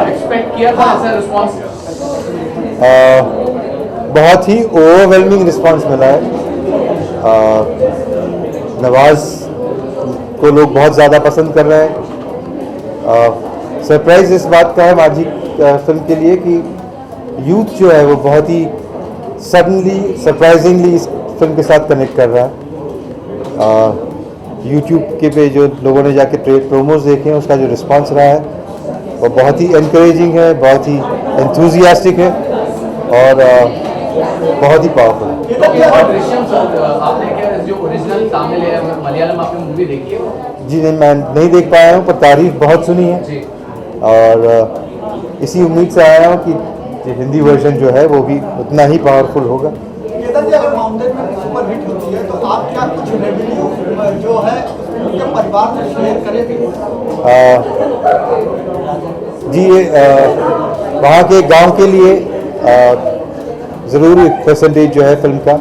Expect किया था ऐसा रिस्पांस? बहुत ही ओवरवेलमिंग रिस्पांस मिला है। नवाज को लोग बहुत ज़्यादा पसंद कर रहे हैं। सरप्राइज इस बात का है माझी फिल्म के लिए कि यूथ जो है वो बहुत ही सडनली सरप्राइजिंगली इस फिल्म के साथ कनेक्ट कर रहा है। यूट्यूब के पे जो लोगों ने जाके प्रोमोज देखे हैं उसका जो रिस्पांस रहा है वो बहुत ही एनकरेजिंग है, बहुत ही एंथुजियास्टिक है और बहुत ही पावरफुल है। आपने क्या जो ओरिजिनल तमिल है मलयालम आपने मूवी देखी है? जी नहीं, मैं नहीं देख पाया हूँ पर तारीफ बहुत सुनी है और इसी उम्मीद से आया हूँ कि हिंदी वर्जन जो है वो भी उतना ही पावरफुल होगा। अगर माउंटेन में सुपर हिट होती है तो आप क्या कुछ रेवेन्यू जो है उनके परिवार में शेयर करेंगे? जी वहाँ के गांव के लिए ज़रूर एक परसेंटेज जो है फिल्म का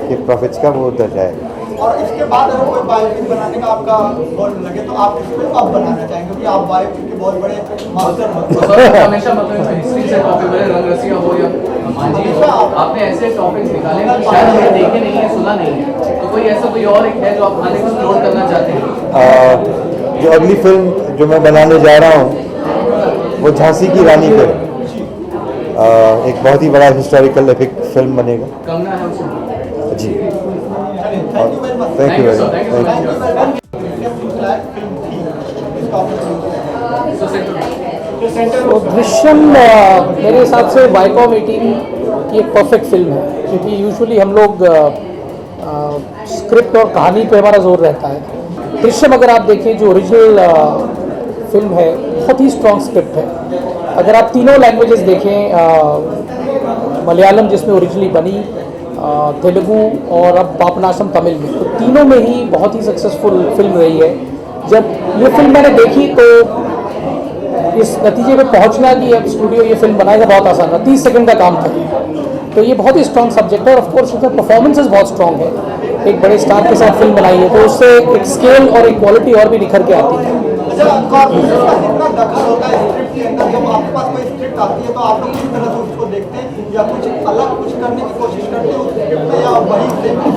के प्रॉफिट्स का वो उधर जाएगा। और इसके बाद अगर कोई बायोपिक बनाने का आपका गोल लगे तो आप इसको कब बनाना चाहेंगे? क्योंकि आप बायोपिक के बहुत बड़े मास्टर हमेशा मतलब हिस्ट्री से टॉपिक बने, रंग रसिया हो या मांझी हो, आपने ऐसे टॉपिक्स निकाले कि शायद हमने देखे नहीं है, सुना नहीं है, तो कोई ऐसा कोई और एक है जो आप आगे एक्सप्लोर करना चाहते हैं? जो अगली फिल्म जो मैं बनाने जा रहा हूँ वो झांसी की रानी पे एक बहुत ही बड़ा हिस्टोरिकल एपिक फिल्म बनेगा। कंगना है उसमें? जी thank you very much. Thank you very much. तो दृश्यम मेरे हिसाब से वाईकॉम 18 की एक परफेक्ट फिल्म है, क्योंकि यूजुअली हम लोग स्क्रिप्ट और कहानी पे हमारा जोर रहता है। दृश्यम अगर आप देखें जो ओरिजिनल फिल्म है बहुत ही स्ट्रॉन्ग स्क्रिप्ट है। अगर आप तीनों लैंग्वेजेस देखें, मलयालम जिसमें ओरिजिनली बनी, तेलुगु और अब पापनासम तमिल में, तो तीनों में ही बहुत ही सक्सेसफुल फिल्म रही है। जब ये फिल्म मैंने देखी तो इस नतीजे पे पहुंचना कि अब स्टूडियो ये फिल्म बनाएगा बहुत आसान था, 30 सेकंड का काम था। तो ये बहुत ही स्ट्रॉन्ग सब्जेक्ट है और ऑफ कोर्स उसमें परफॉर्मेंसेस बहुत स्ट्रॉन्ग है। एक बड़े स्टार के साथ फिल्म बनाई है तो उससे एक स्केल और एक क्वालिटी और भी निखर के आती है। कितना दखल होता है स्क्रिप्ट के अंदर? जब आपके पास कोई स्क्रिप्ट आती है तो आप लोग किस तरह से उसको देखते हैं या कुछ अलग कुछ करने की कोशिश करते हैं उस स्क्रिप्ट में या वही?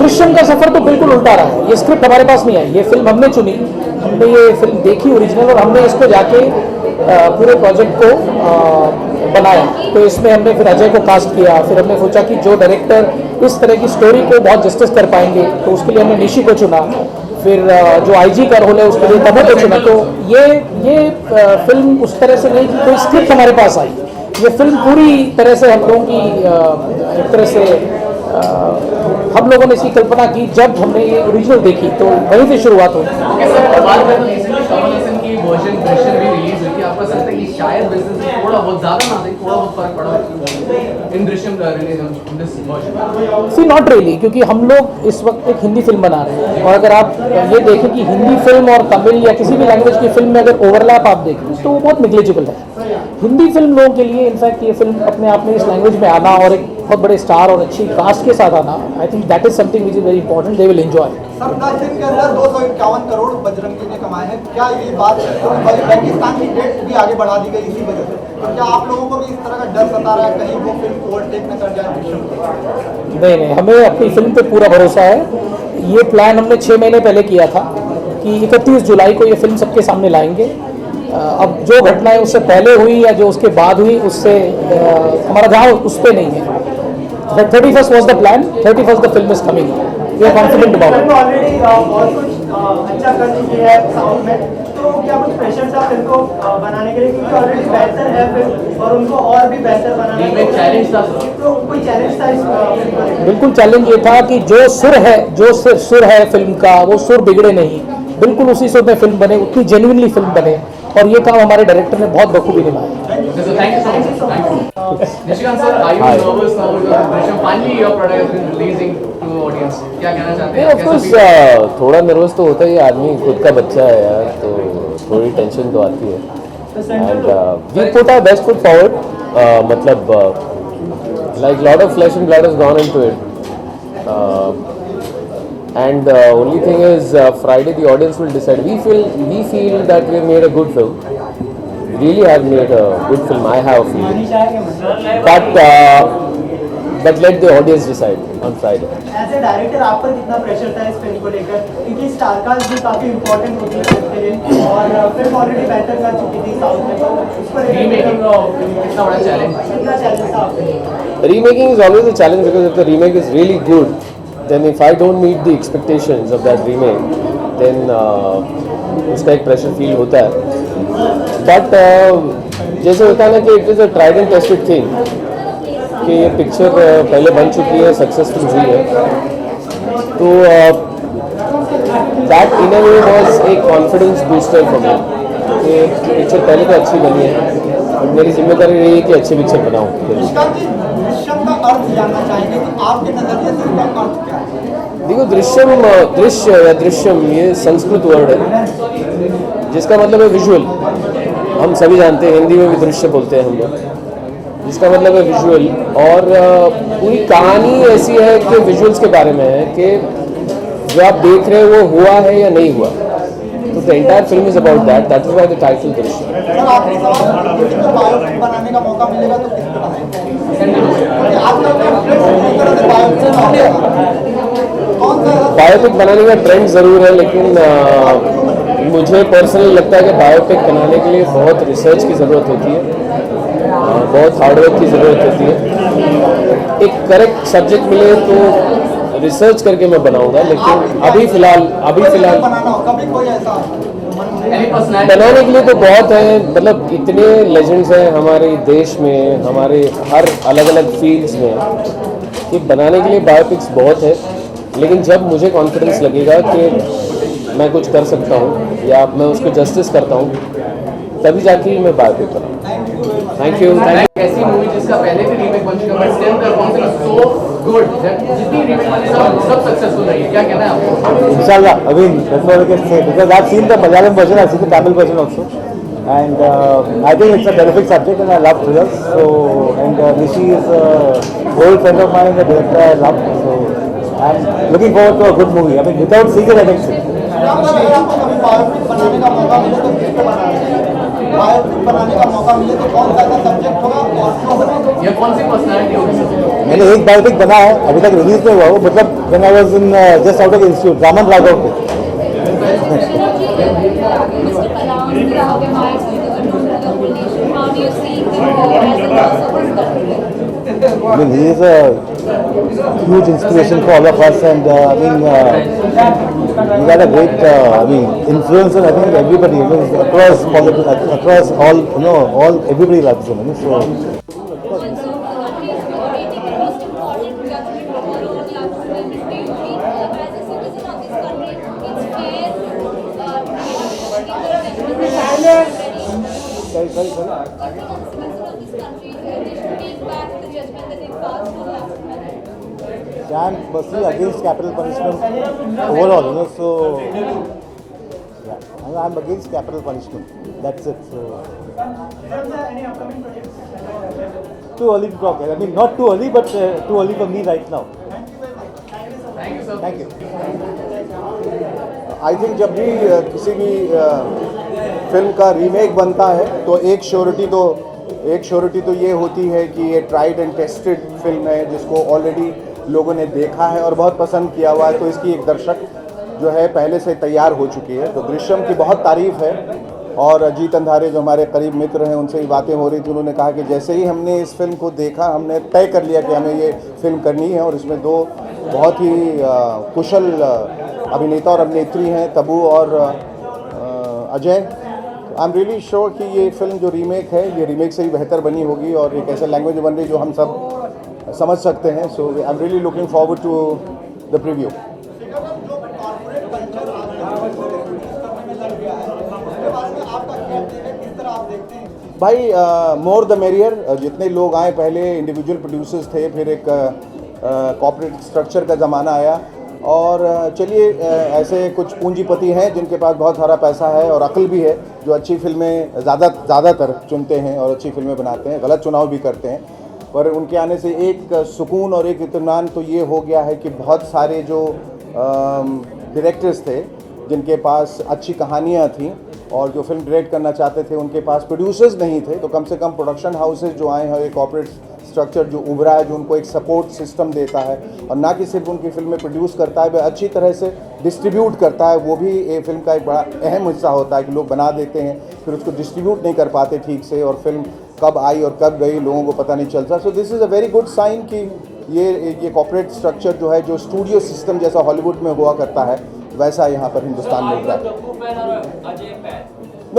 दृश्यम का सफर तो बिल्कुल उल्टा रहा है। ये स्क्रिप्ट हमारे पास नहीं आई, ये फिल्म हमने चुनी, हमने ये फिल्म देखी ओरिजिनल और हमने इसको जाके पूरे प्रोजेक्ट को बनाया। तो इसमें हमने फिर अजय को कास्ट किया, फिर हमने सोचा कि जो डायरेक्टर इस तरह की स्टोरी को बहुत जस्टिस कर पाएंगे तो उसके लिए हमने निशी को चुना, फिर जो आईजी का रोल है उसके लिए तनु को चुना। तो ये फिल्म उस तरह से नहीं कि कोई स्क्रिप्ट हमारे पास आई, ये फिल्म पूरी तरह से हम लोगों की एक तरह से हम लोगों ने इसकी कल्पना की जब हमने ये ओरिजिनल देखी, तो वहीं से शुरुआत हुई। वर्जन दृश्यम भी रिलीज हुई थी, आपको लगता है कि शायद बिजनेस में थोड़ा बहुत ज़्यादा ना, थोड़ा बहुत फर्क पड़ा in Drishyam release in this version? See not really, क्योंकि हम लोग इस वक्त एक हिंदी फिल्म बना रहे हैं और अगर आप ये देखें कि हिंदी फिल्म और तमिल या किसी भी लैंग्वेज की फिल्म में अगर ओवरलैप आप देखें तो वो बहुत निग्लिजिबल है। हिंदी फिल्म लोगों के लिए इनफैक्ट ये फिल्म अपने आप में इस लैंग्वेज में आना और एक बहुत बड़े स्टार और अच्छी कास्ट के साथ आना, I think that is something which is very important, they will enjoy. Sir 10 दिन के अंदर 251 करोड़ बजरंगी ने कमाए हैं। क्या ये बात पाकिस्तान की डेट भी आगे बढ़ा दी गई इसी वजह से? तो क्या आप लोगों को भी इस तरह का डर सता रहा है कहीं वो फिल्म ओवरटेक न कर जाए दृश्यम? नहीं, हमें अपनी फिल्म पे पूरा भरोसा है। ये प्लान हमने 6 महीने पहले किया था कि 31 जुलाई को ये फिल्म सबके सामने लाएंगे। अब जो घटनाएं उससे पहले हुई या जो उसके बाद हुई उससे हमारा ध्यान उस पर नहीं है। 31st was the plan, 31st the film is coming. We are confident about it. Already बहुत कुछ अच्छा कर चुकी है साउथ में, तो क्या कुछ प्रेशर था फिल्म को बनाने के लिए, क्योंकि ऑलरेडी बेहतर है फिल्म और उनको और भी बेहतर बनाना है? चैलेंज था, तो कोई चैलेंज था इस फिल्म को? बिल्कुल चैलेंज ये था कि जो सुर है, जो सुर है फिल्म का, वो सुर बिगड़े नहीं, बिल्कुल उसी सुर में फिल्म बने, उतनी जेन्युइनली फिल्म बने और ये काम हमारे डायरेक्टर ने बहुत बखूबी निभाया। Thank you so much. Nishikant sir, are you nervous now because Drishyam finally your product has been releasing to the audience? क्या कहना चाहते हैं? ऑफ कोर्स थोड़ा नर्वस तो होता ही है आदमी, खुद का बच्चा है यार, तो थोड़ी टेंशन तो आती है। And we put our best foot forward, मतलब like lot of flesh and blood has gone into it, and the only thing is Friday the audience will decide. We feel that we have made a good film. really have made a good film. I have a feeling, but let the audience decide on Friday. As a director आप पर कितना pressure था इस film को लेकर, क्योंकि star cast भी काफी इंपॉर्टेंट होती है फिल्म के लिए और फिल्म ऑलरेडी बेहतर कर चुकी थी साउथ में, तो उस पर रीमेकिंग कितना बड़ा चैलेंज कितना चैलेंज था आपके लिए? Remaking is always a challenge because if the remake is really good, then if I don't meet the expectations of that remake, then उसका एक प्रेशर फील होता है. बट जैसे होता है ना कि it is a tried and tested thing कि ये पिक्चर पहले बन चुकी है, सक्सेसफुल हुई है, तो that in a way was एक कॉन्फिडेंस बूस्टर फॉर मी कि पिक्चर पहले तो अच्छी बनी है और मेरी जिम्मेदारी रही है कि अच्छी पिक्चर बनाऊँ. निष्कांत जी, दृश्यम का अर्थ जानना चाहेंगे कि आपके नजरिए से इसका अर्थ क्या है? देखो, दृश्य या दृश्यम ये संस्कृत वर्ड है जिसका मतलब है विजुअल. हम सभी जानते हैं, हिंदी में भी दृश्य बोलते हैं हम लोग, जिसका मतलब है विजुअल. और पूरी कहानी ऐसी है कि विजुअल्स के बारे में है कि जो आप देख रहे हो वो हुआ है या नहीं हुआ. तो the entire film is about that. That is why the title दृश्य. सर, आखिरी सवाल, किसी को बायोपिक बनाने का मौका मिलेगा तो किस तरह है? आजकल का ट्रेंड किस तरह से बायोपिक का है? कौन सा बायोपिक बनाने का ट्रेंड ज़रूर है, लेकिन मुझे पर्सनली लगता है कि बायोपिक बनाने के लिए बहुत रिसर्च की ज़रूरत होती है, बहुत हार्डवर्क की ज़रूरत होती है. एक करेक्ट सब्जेक्ट मिले तो रिसर्च करके मैं बनाऊंगा, लेकिन अभी फ़िलहाल बनाना हो कभी कोई ऐसा एनी पर्सनैलिटी बनाने के लिए तो बहुत है. मतलब इतने लेजेंड्स हैं हमारे देश में, हमारे हर अलग अलग फील्ड्स में, कि बनाने के लिए बायोपिक्स बहुत है. लेकिन जब मुझे कॉन्फिडेंस लगेगा कि मैं कुछ कर सकता हूँ या मैं उसको जस्टिस करता हूँ, तभी जाके मैं बायोपिक बनाऊँ. Thank you. ऐसी मूवी जिसका पहले भी रीमेक बन चुका है, but still the concept so good that जितनी रीमेक बनी सब सक्सेसफुल रही है. क्या कहना है आपको? Inshallah, I mean, that's what I can say because I've seen the Malayalam version, I've seen the Tamil version also, and I think it's a terrific subject, and I love thrillers. So, and Nishi is a old friend of mine, the director I love. So, I'm looking forward to a good movie. I mean, without seeing it, I can say. अगर आपको कभी biopic बनाने का मौका मिले तो किस पे बनाना है? बायोपिक बनाने का मौका मिले तो कौन सा ऐसा सब्जेक्ट होगा और क्यों बनाएंगे? ये कौन सी पर्सनैलिटी होगी? मैंने एक बायोपिक बना है, अभी तक रिलीज नहीं हुआ वो, मतलब when I was in just out of institute, Raman Raghav पे. I mean, he is a huge inspiration for all of us, and I mean, he had a great, I mean, influence on I think everybody, I mean, across politics, across all, all everybody loves him. So. Stand firstly against capital punishment overall, so yeah, I'm against capital punishment. That's it. So Any upcoming projects? too early to talk. I mean, not too early, but too early for me right now. Thank you sir. Thank you. I think जब भी किसी भी film का remake बनता है तो एक surety तो ये होती है कि ये ट्राइड एंड टेस्टेड फिल्म है जिसको ऑलरेडी लोगों ने देखा है और बहुत पसंद किया हुआ है, तो इसकी एक दर्शक जो है पहले से तैयार हो चुकी है. तो दृश्यम की बहुत तारीफ़ है और अजीत अंधारे जो हमारे करीब मित्र हैं उनसे ही बातें हो रही थी. उन्होंने कहा कि जैसे ही हमने इस फिल्म को देखा हमने तय कर लिया कि हमें ये फिल्म करनी है और इसमें दो बहुत ही कुशल अभिनेता और अभिनेत्री हैं, तबू और अजय. आई एम रियली श्योर कि ये फिल्म जो रीमेक है ये रीमेक से ही बेहतर बनी होगी और एक ऐसे लैंग्वेज बन रही जो हम सब समझ सकते हैं. So I am really looking forward to the preview. भाई मोर द मेरियर. जितने लोग आए, पहले इंडिविजुअल प्रोड्यूसर्स थे, फिर एक कॉर्पोरेट स्ट्रक्चर का ज़माना आया और चलिए ऐसे कुछ पूंजीपति हैं जिनके पास बहुत सारा पैसा है और अक्ल भी है जो अच्छी फिल्में ज़्यादातर चुनते हैं और अच्छी फिल्में बनाते हैं, गलत चुनाव भी करते हैं. पर उनके आने से एक सुकून और एक इत्मीनान तो ये हो गया है कि बहुत सारे जो डायरेक्टर्स थे जिनके पास अच्छी कहानियाँ थीं और जो फिल्म डायरेक्ट करना चाहते थे उनके पास प्रोड्यूसर्स नहीं थे, तो कम से कम प्रोडक्शन हाउसेज जो आए हैं, एक कॉर्पोरेट स्ट्रक्चर जो उभरा है, जो उनको एक सपोर्ट सिस्टम देता है और ना कि सिर्फ उनकी फिल्में प्रोड्यूस करता है, वह अच्छी तरह से डिस्ट्रीब्यूट करता है। वो भी ये फिल्म का एक बड़ा अहम हिस्सा होता है कि लोग बना देते हैं फिर उसको डिस्ट्रीब्यूट नहीं कर पाते ठीक से, और फिल्म कब आई और कब गई लोगों को पता नहीं चलता। So this is a very good sign कि ये कॉर्पोरेट स्ट्रक्चर जो है, जो स्टूडियो सिस्टम जैसा हॉलीवुड में हुआ करता है, वैसा यहाँ पर हिंदुस्तान में हुआ है।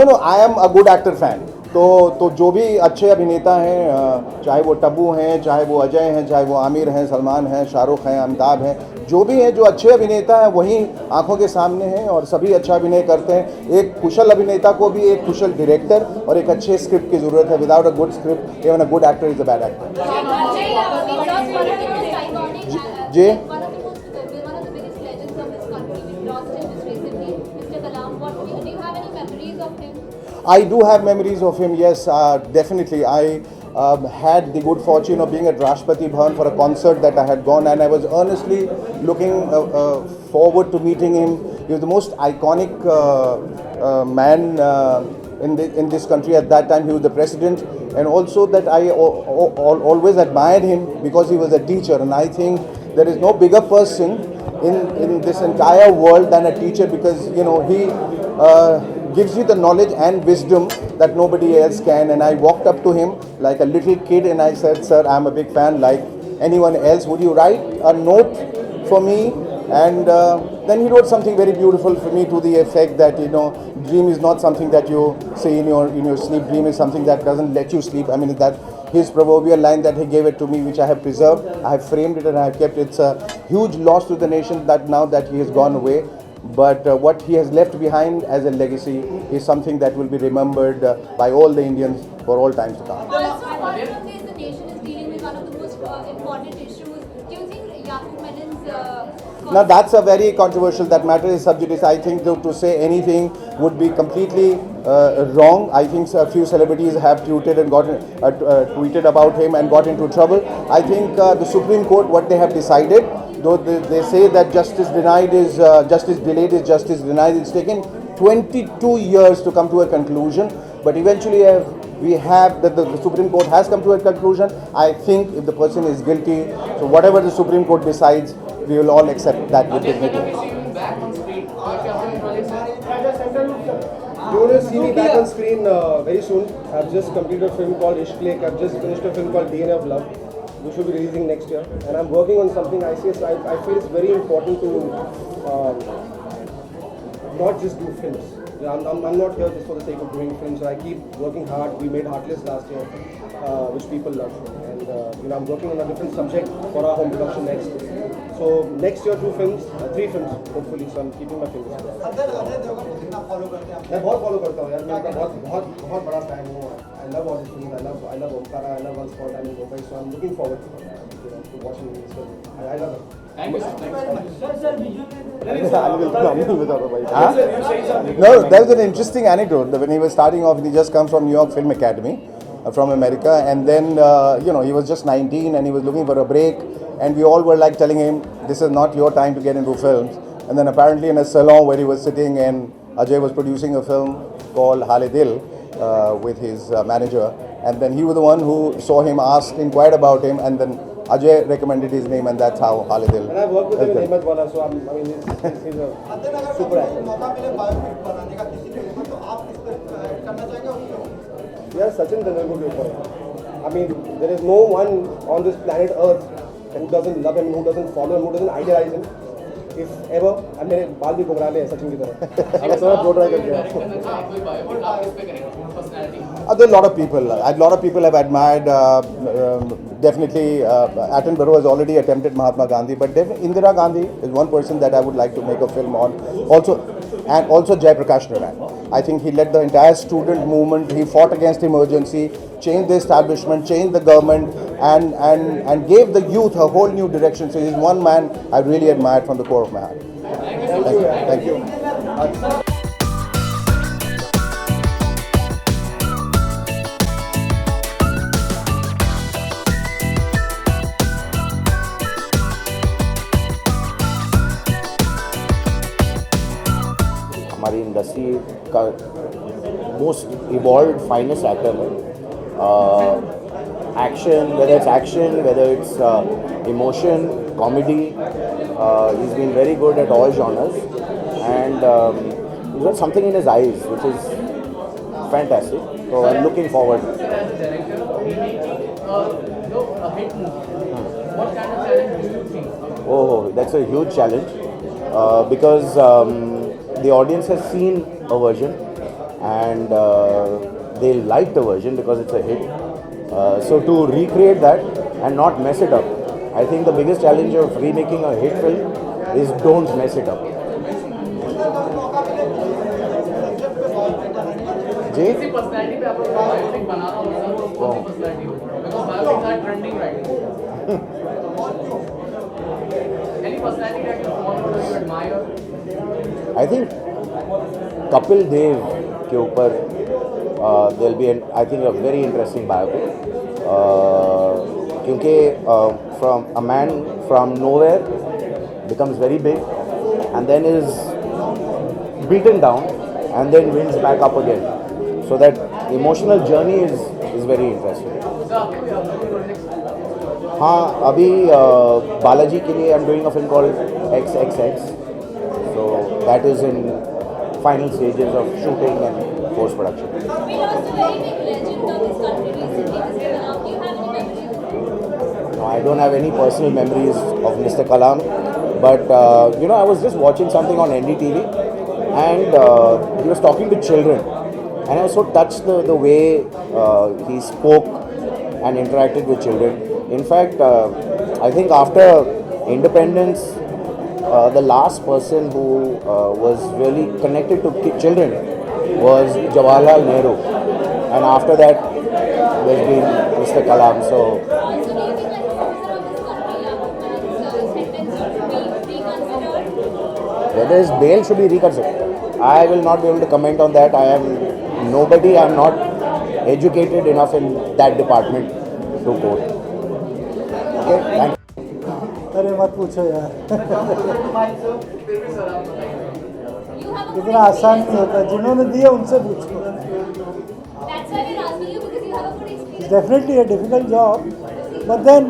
No, I am a good actor fan. तो जो भी अच्छे अभिनेता हैं, चाहे वो टब्बू हैं, चाहे वो अजय हैं, चाहे वो आमिर हैं, सलमान हैं, शाहरुख हैं, अमिताभ हैं, जो भी हैं, जो अच्छे अभिनेता हैं वही आंखों के सामने हैं और सभी अच्छा अभिनय करते हैं। एक कुशल अभिनेता को भी एक कुशल डायरेक्टर और एक अच्छे स्क्रिप्ट की ज़रूरत है। Without a good script even a good actor is a bad actor. जी, I do have memories of him, yes, definitely. I had the good fortune of being at Rashtrapati Bhavan for a concert that I had gone, and I was earnestly looking forward to meeting him. He was the most iconic man in this country at that time. He was the president, and also that I always admired him because he was a teacher, and I think there is no bigger person in this entire world than a teacher, because he gives you the knowledge and wisdom that nobody else can. And I walked up to him like a little kid and I said, "Sir, I'm a big fan like anyone else. Would you write a note for me?" And then he wrote something very beautiful for me to the effect that dream is not something that you say in your sleep. Dream is something that doesn't let you sleep. I mean, that his proverbial line that he gave it to me, which I have preserved, I have framed it and I have kept. It's a huge loss to the nation that now that he has gone away. But what he has left behind as a legacy is something that will be remembered by all the Indians for all times to come. Also, apart from this, the nation is dealing with one of the most important issues. Do you think Yaqub Menon's Now that's a very controversial, that matter is sub judice. I think to say anything would be completely wrong. I think a few celebrities have tweeted and tweeted about him and got into trouble. I think the Supreme Court, what they have decided, though they say that justice delayed is justice denied. It's taken 22 years to come to a conclusion, but eventually we have that the Supreme Court has come to a conclusion. I think if the person is guilty, so whatever the Supreme Court decides, we will all accept that with dignity. You're going to see me back on screen very soon. I've just completed a film called Ishq Lake. I've just finished a film called DNA of Love, which will be releasing next year. And I'm working on something I feel it's very important to not just do films. I'm not here just for the sake of doing films. I keep working hard. We made Heartless last year, which people love. And I'm working on a different subject for our home production next. So next year 3 films hopefully. So I'm keeping my fingers crossed. Ajay Devgn को कितना follow करते हैं आप? मैं बहुत follow करता हूँ यार, मैं उनका बहुत बड़ा फैन हूँ। I love all his films. I love Omkara. I love Once Upon a Time in Mumbai. So I'm looking forward to watching his film. I love it. Thank you, No, there's an interesting anecdote. When he was starting off, he just comes from New York Film Academy from America, and then he was just 19 and he was looking for a break, and we all were like telling him, "This is not your time to get into films." And then apparently in a salon where he was sitting, and Ajay was producing a film called Hale Dil with his manager, and then he was the one who saw him, inquired about him, and then Ajay recommended his name, and that's how Hale Dil. And I've worked with him in Himmat Wala, so he's a super actor. मौका मिले biopic बनाने का किसी के ऊपर, तो आप किस पर करना चाहेंगे उसको? Yeah, Sachin Tendulkar के ऊपर। I mean, there is no one on this planet Earth who doesn't love him, who doesn't follow him, who doesn't idealize him. If ever, अब मेरे बाल भी घुंघरा ले सचिन की तरह। अब सब जोड़ रहा है There are a lot of people. A lot of people have admired. Definitely, Attenborough has already attempted Mahatma Gandhi, but Indira Gandhi is one person that I would like to make a film on. Also Jai Prakash Narayan. I think he led the entire student movement. He fought against emergency, changed the establishment, changed the government, and gave the youth a whole new direction. So he's one man I really admired from the core of my heart. Thank you. हमारी industry का most evolved, finest actor है. Action, whether it's action, whether it's emotion, comedy, he's been very good at all genres, and he's got something in his eyes which is fantastic. So I'm looking forward. Sir, as a director, a hit movie. What kind of challenge do you think? Oh, that's a huge challenge because the audience has seen a version and they like the version because it's a hit. So to recreate that and not mess it up, I think the biggest challenge of remaking a hit film is don't mess it up. जी किसी personality पे आप लोग biopic बना रहा हो sir, तो कौन सी पर्सनालिटी हो? Because biopics are trending right now. Any personality that you follow or you admire? I think Kapil Dev के ऊपर there'll be I think a very interesting biopic क्योंकि from a man from nowhere becomes very big and then is beaten down and then wins back up again. So that emotional journey is very interesting. हाँ अभी बालाजी के लिए I'm doing a film called XXX. So that is in final stages of shooting and post production. We lost a very big legend of this country recently, Mr. Kalam. Do you have any memories? No, I don't have any personal memories of Mr. Kalam, but you know, I was just watching something on NDTV, and he was talking to children, and I was so touched the way he spoke and interacted with children. In fact, I think after independence, the last person who was really connected to children was Jawaharlal Nehru, and after that, there's been Mr. Kalam. So. Also, do you think like the officer of this country, Yakub Menin's sentence should be reconsidered? Whether his bail should be reconsidered, I will not be able to comment on that. I am nobody. I am not educated enough in that department to quote. Okay, thank you. अरे मत पूछो यार You have a good इतना आसान नहीं होता जिन्होंने दिया उनसे पूछो That's why we're asking you because you have a good experience. Definitely a difficult job but then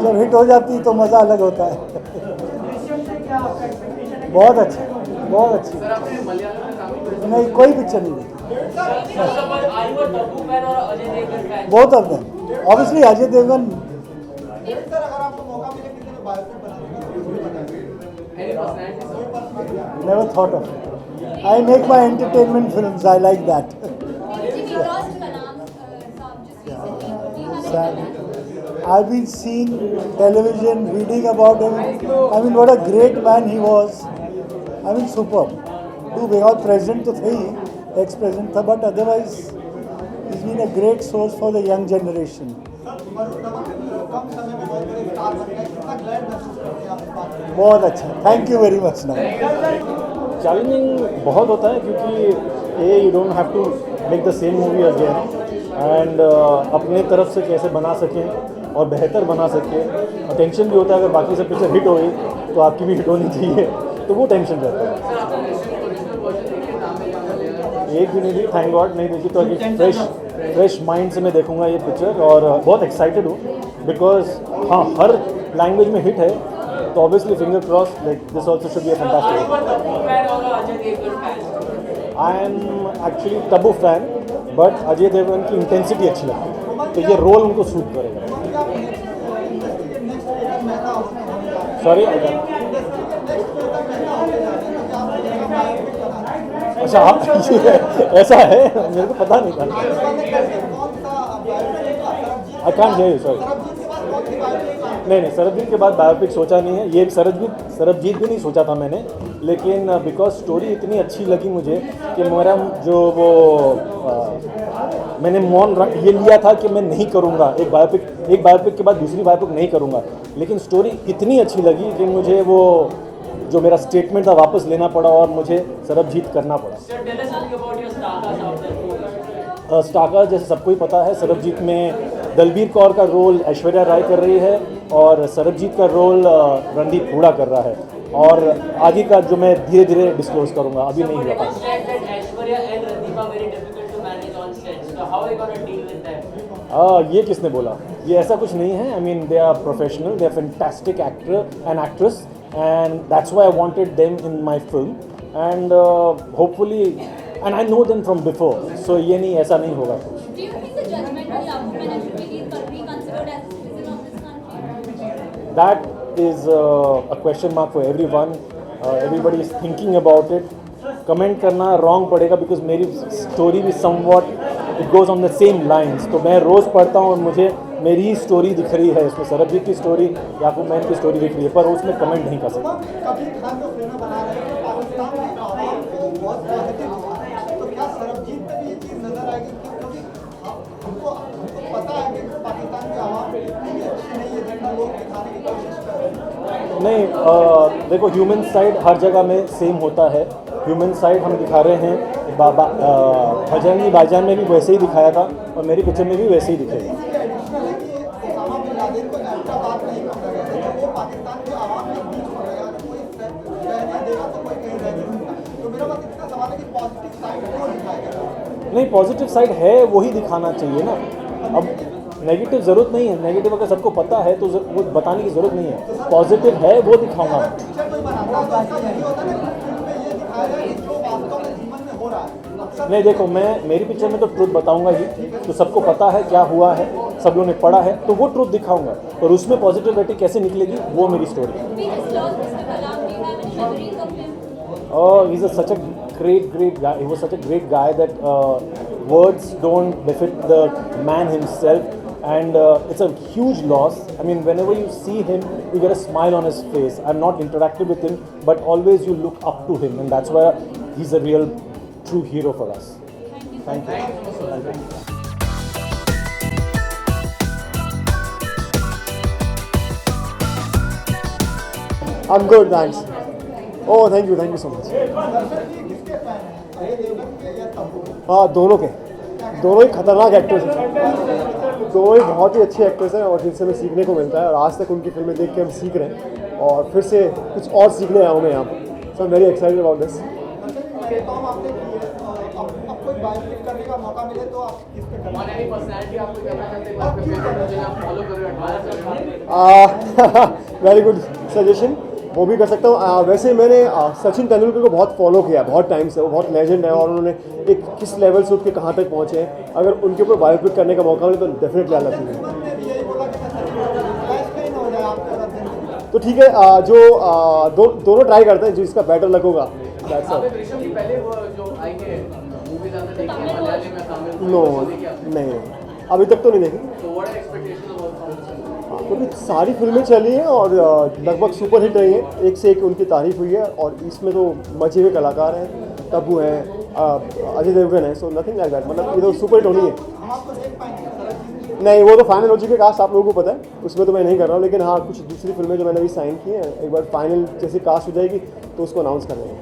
जब हिट हो जाती तो मज़ा अलग होता है बहुत अच्छा बहुत अच्छी सर आपने मलयालम में काम किया. नहीं कोई पिक्चर नहीं देखी बहुत of them obviously Ajay Devgn sir अगर आपको मौका मिले किसी ने बायोपिक बनाने की जरूर बताइए. Any personality, sir? never thought of it. I make my entertainment films. I like that. We lost Kalam just recently. Do you have any Sad. I've been seeing television, reading about him. I mean, what a great man he was. I mean, superb. Too big. और president तो थे ही, ex-president था, but otherwise he's been a great source for the young generation. कम समय में बहुत बड़े star बन गए. कितना ग्लैड महसूस करते हैं आप इस बात में? बहुत अच्छा. Thank you very much now. Challenging बहुत होता है क्योंकि you don't have to make the same movie again and अपने तरफ से कैसे बना सकें और बेहतर बना सकें. टेंशन भी होता है अगर बाकी सब पिक्चर हिट होगी तो आपकी भी हिट होनी चाहिए तो वो टेंशन रहता है. एक भी नहीं देखी, थैंक गॉड नहीं देखी, तो अभी फ्रेश माइंड से मैं देखूंगा ये पिक्चर और बहुत एक्साइटेड हूँ बिकॉज हाँ हर लैंग्वेज में हिट है तो obviously finger cross like this also should be a fantastic. I am actually Tabu fan but Ajay Devgn की इंटेंसिटी अच्छी लगती है तो ये रोल उनको सूट करेगा. सॉरी अच्छा आप ऐसा है मेरे को पता नहीं था. I can't hear you sorry. नहीं सरबजीत के बाद बायोपिक सोचा नहीं है. ये सरबजीत भी नहीं सोचा था मैंने लेकिन बिकॉज स्टोरी इतनी अच्छी लगी मुझे कि मेरा जो वो मैंने मौन ये लिया था कि मैं नहीं करूँगा एक बायोपिक के बाद दूसरी बायोपिक नहीं करूँगा लेकिन स्टोरी इतनी अच्छी लगी कि मुझे वो जो मेरा स्टेटमेंट था वापस लेना पड़ा और मुझे सरबजीत करना पड़ा. स्टारकास्ट जैसे सबको ही पता है सरबजीत में दलबीर कौर का रोल ऐश्वर्या राय कर रही है और सरबजीत का रोल रणदीप हुडा कर रहा है और आगे का जो मैं धीरे धीरे डिस्क्लोज करूंगा अभी नहीं हुआ. ये किसने बोला? ये ऐसा कुछ नहीं है. I mean, they are professional. They are fantastic actor and actress, and that's why I wanted them in my film. And hopefully, and I know them from before. So ये नहीं, ऐसा नहीं होगा कुछ. Do you think the judgmental Yaku Menon should be reconsidered as a citizen of this country? That is a question mark for everyone. Everybody is thinking about it. Comment करना wrong पड़ेगा because मेरी story भी somewhat it goes on the same lines. तो मैं रोज़ पढ़ता हूँ और मुझे मेरी ही स्टोरी दिख रही है उसमें. सरबजीत की स्टोरी, याकूब मैन की स्टोरी दिख रही है, पर उसमें कमेंट नहीं कर सकता. कबीर खान जो फिल्में बना रहे हैं पाकिस्तान में आवाम को बहुत पॉजिटिव दिखा रहे हैं, तो क्या सरबजीत में भी ये चीज़ नजर आएगी? क्योंकि हमको पता है कि पाकिस्तान की आवाम इतनी भी अच्छी नहीं है जितना लोग दिखाने की कोशिश कर रहे हैं. नहीं, देखो ह्यूमन साइड हर जगह में सेम होता है. ह्यूमन साइड हम दिखा रहे हैं. भजरंगी भाईजान में भी वैसे ही दिखाया था और मेरी पिक्चर में भी वैसे ही दिखेगा. नहीं, पॉजिटिव साइड है वही दिखाना चाहिए ना. अब नेगेटिव ज़रूरत नहीं है. नेगेटिव अगर सबको पता है तो वो बताने की ज़रूरत नहीं है. पॉजिटिव है वो दिखाऊंगा. नहीं, देखो मैं मेरी पिक्चर में तो ट्रुथ बताऊंगा ही. तो सबको पता है क्या हुआ है, सब लोगों ने पढ़ा है, तो वो ट्रुथ दिखाऊंगा. और उसमें पॉजिटिविटी कैसे निकलेगी वो मेरी स्टोरी है. He's such a great guy. He was such a great guy that words don't befit the man himself, and it's a huge loss. I mean, whenever you see him, you get a smile on his face. I've not interacted with him, but always you look up to him, and that's why he's a real, true hero for us. Thank you. I'm good, thanks. Oh, thank you so much. हाँ, दोनों ही खतरनाक actors हैं. दोनों ही बहुत ही अच्छे actors हैं और जिनसे हमें सीखने को मिलता है. और आज तक उनकी फिल्में देख के हम सीख रहे हैं और फिर से कुछ और सीखने आया हूँ मैं यहाँ पर. So I am very excited about this. Very good suggestion. वो भी कर सकता हूँ. वैसे मैंने सचिन तेंदुलकर को बहुत फॉलो किया बहुत टाइम से. वो बहुत लेजेंड है और उन्होंने एक किस लेवल से उठ के कहाँ तक पहुँचे हैं. अगर उनके ऊपर बायोपिक करने का मौका मिले तो डेफिनेटली आना चाहिए. तो ठीक है, जो दोनों ट्राई करते हैं, जिसका बेटर लग होगा. नो, नहीं, अभी तक तो नहीं देखी. क्योंकि सारी फिल्में चली हैं और लगभग सुपर हिट रही हैं. एक से एक उनकी तारीफ हुई है और इसमें तो मचे हुए कलाकार हैं. तब्बू हैं, अजय देवगन है. So nothing like that. मतलब ये तो सुपर हिट होनी है. नहीं, वो तो फाइनल हो चुकी है कास्ट, आप लोगों को पता है. उसमें तो मैं नहीं कर रहा हूँ. लेकिन हाँ, कुछ दूसरी फिल्में जो मैंने अभी साइन की हैं, एक बार फाइनल जैसे कास्ट हो जाएगी तो उसको अनाउंस कर देंगे.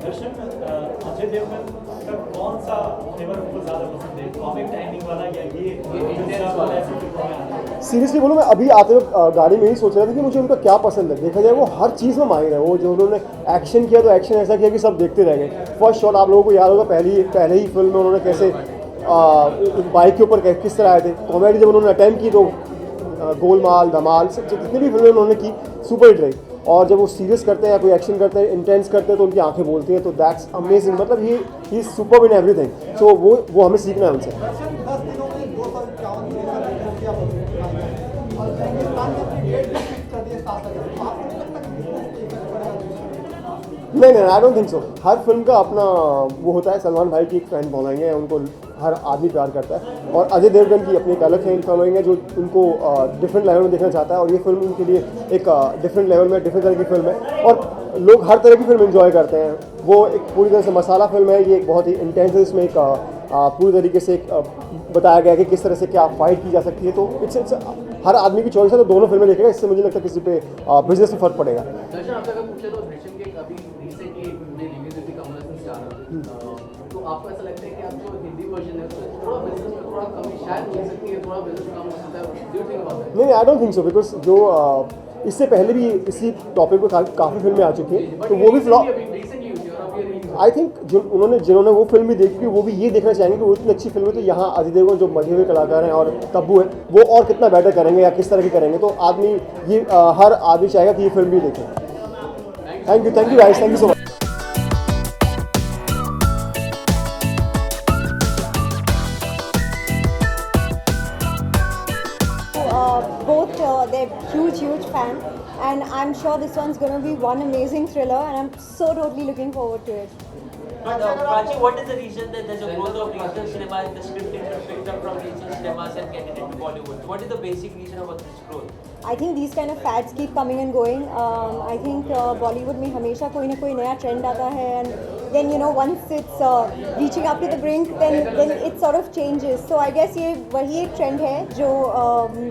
अजय देवगन का कौन सा फ्लेवर आपको ज़्यादा पसंद है? कॉमिक टाइमिंग वाला या ये सीरियसली बोलो, मैं अभी आते वक्त गाड़ी में ही सोच रहा था कि मुझे उनका क्या पसंद है. देखा जाए वो हर चीज़ में माहिर है. वो जो उन्होंने एक्शन किया तो एक्शन ऐसा किया कि सब देखते रह गए. फर्स्ट शॉट आप लोगों को याद होगा, पहले ही फिल्म में उन्होंने कैसे बाइक के ऊपर किस तरह आए थे. कॉमेडी जब उन्होंने अटेम्प्ट की तो गोलमाल, धमाल, जितनी भी फिल्में उन्होंने की सुपर हिट रही. और जब वो सीरियस करते हैं या कोई एक्शन करते हैं, इंटेंस करते हैं, तो उनकी आंखें बोलती हैं. तो दैट्स अमेजिंग. मतलब he is super in everything. So वो हमें सीखना है उनसे. नहीं, आई डोंट थिंक सो. हर फिल्म का अपना वो होता है. सलमान भाई की एक फैन फॉलोइंग है, उनको हर आदमी प्यार करता है. और अजय देवगन की अपनी एक अलग फैन फॉलोइंग है जो उनको डिफरेंट लेवल में देखना चाहता है. और ये फिल्म उनके लिए एक डिफरेंट लेवल में डिफरेंट तरह की फिल्म है. और लोग हर तरह की फिल्म एंजॉय करते हैं. वो एक पूरी तरह से मसाला फिल्म है. ये एक बहुत ही इंटेंस है. इसमें एक पूरी तरीके से एक बताया गया है कि किस तरह से क्या फाइट की जा सकती है. तो इट्स हर आदमी की चॉइस है. तो दोनों फिल्में देखेगा. इससे मुझे लगता है किसी पे बिजनेस में फ़र्क पड़ेगा. तो आपको ऐसा लगता है कि आप जो हिंदी वर्जन है उसमें थोड़ा बिजनेस में थोड़ा कमी शायद हो सकती है, थोड़ा बिजनेस कम हो सकता है. नहीं, I don't think so. Because जो इससे पहले भी इसी टॉपिक पे काफ़ी फिल्में आ चुकी हैं. तो वो भी फ्लॉप. आई थिंक जिन्होंने वो फिल्म भी देखी वो भी ये देखना चाहेंगे कि वो इतनी अच्छी फिल्म है तो यहाँ अजय देवगन जो मजे हुए कलाकार हैं और तब्बू है वो और कितना बेटर करेंगे या किस तरह की करेंगे, तो आदमी ये हर आदमी चाहेगा कि ये फिल्म भी देखें। Thank you guys, thank you so much. Both they're huge fan, and I'm sure this one's going to be one amazing thriller, and I'm so totally looking forward to it. But Prachi, what is the reason that there's a growth of regional cinema and the script is picked up from regional cinemas and getting into Bollywood? What is the basic reason about this growth? I think these kind of fads keep coming and going. I think Bollywood में हमेशा कोई ना कोई नया trend आता है, and then you know once it's reaching up to the brink, then it sort of changes. So I guess ये वही एक trend है जो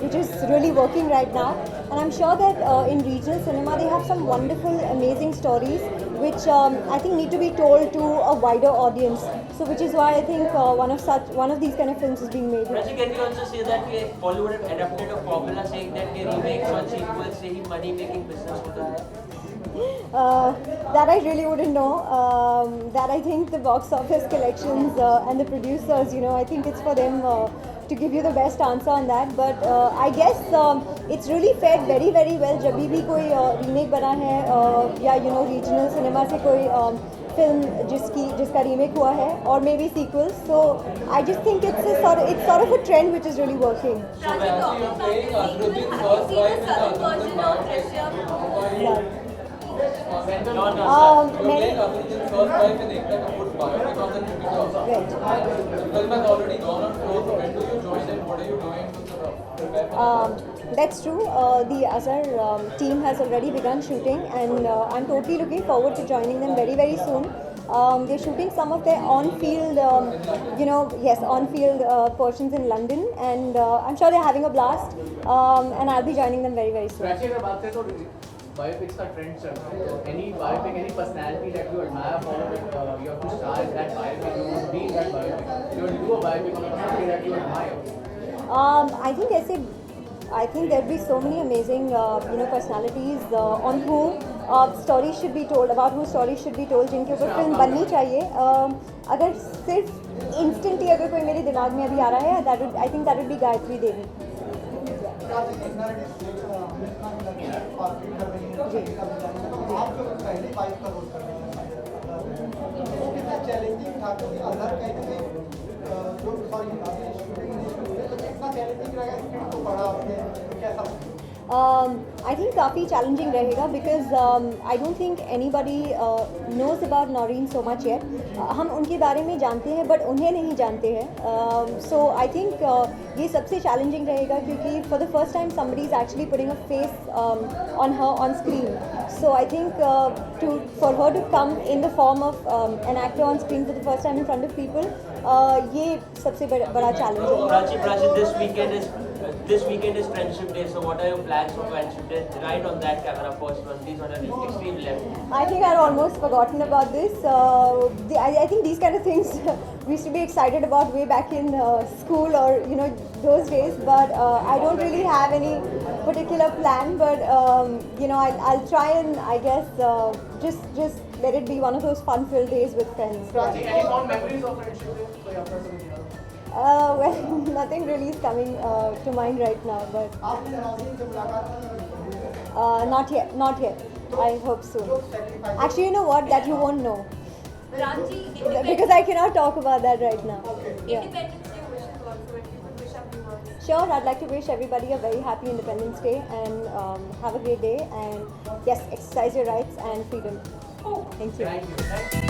which is really working right now, and I'm sure that in regional cinema they have some wonderful, amazing stories which I think need to be told to a wider audience. So which is why I think one of these kind of films is being made. Prachi, can you also say that Bollywood have adapted a formula saying that remakes और sequels से ही money making business होता है? That I really wouldn't know. That I think the box office collections and the producers, you know, I think it's for them to give you the best answer on that. But I guess it's really fared very well. जब भी कोई remake बना है या you know regional cinema से कोई film जिसका remake हुआ है or maybe sequels. So I just think it's sort of a trend which is really working. So Prachi, you're playing Azharuddin first wife in the Azharuddin biopic. Yeah. You're playing Azharuddin's first wife in Ekta Kapoor's biopic on the Jupiter. Right. The film has already gone on tour. So when do you join it? What are you doing to sort of prepare for it? That's true. The Azhar team has already begun shooting, and I'm totally looking forward to joining them very soon. They're shooting some of their on-field, on-field portions in London, and I'm sure they're having a blast. And I'll be joining them very soon. Prachi, अगर बात करें तो biopics का trend चल रहा है. So any biopic, any personality that you admire for it, you have to star in that biopic, you want to be in that biopic. You want to do a biopic on a personality that you admire. I think there'd be so many amazing, personalities on who stories should be told, about who stories should be told, जिनके ऊपर film बननी चाहिए. अगर सिर्फ instantly अगर कोई मेरे दिमाग में अभी आ रहा है, I think that would be Gayatri Devi. आप जो पहली वाइफ का रोल कर रहे हैं वो कितना चैलेंजिंग था, क्योंकि अदर कहीं जो सॉरी तो कितना चैलेंजिंग रहेगा स्क्रिप्ट को पढ़ा आपने, कैसा? I think काफ़ी challenging रहेगा because I don't think anybody knows about Noreen so much yet. हम उनके बारे में जानते हैं but उन्हें नहीं जानते हैं. So I think ये सबसे challenging रहेगा क्योंकि for the first time somebody is actually putting a face on her on screen. So I think for her to come in the form of an actor on screen for the first time in front of people, ये सबसे बड़ा challenge है. Prachi, this weekend is Friendship Day, so what are your plans for Friendship Day? Right on that camera first one, please, on an extreme left. I think I'd almost forgotten about this. I think these kind of things we used to be excited about way back in school or those days, but I don't really have any particular plan, but I'll try and I guess just let it be one of those fun-filled days with friends. Prachi, any fond memories of Friendship Day? कोई आपका समझ नहीं Well, nothing really is coming to mind right now, but not yet. I hope soon. Actually, you know what? That you won't know. Because I cannot talk about that right now. Yeah. Independence Day wishes also, if you could wish everyone. Sure, I'd like to wish everybody a very happy Independence Day and have a great day. And yes, exercise your rights and freedom. Thank you. Thank you.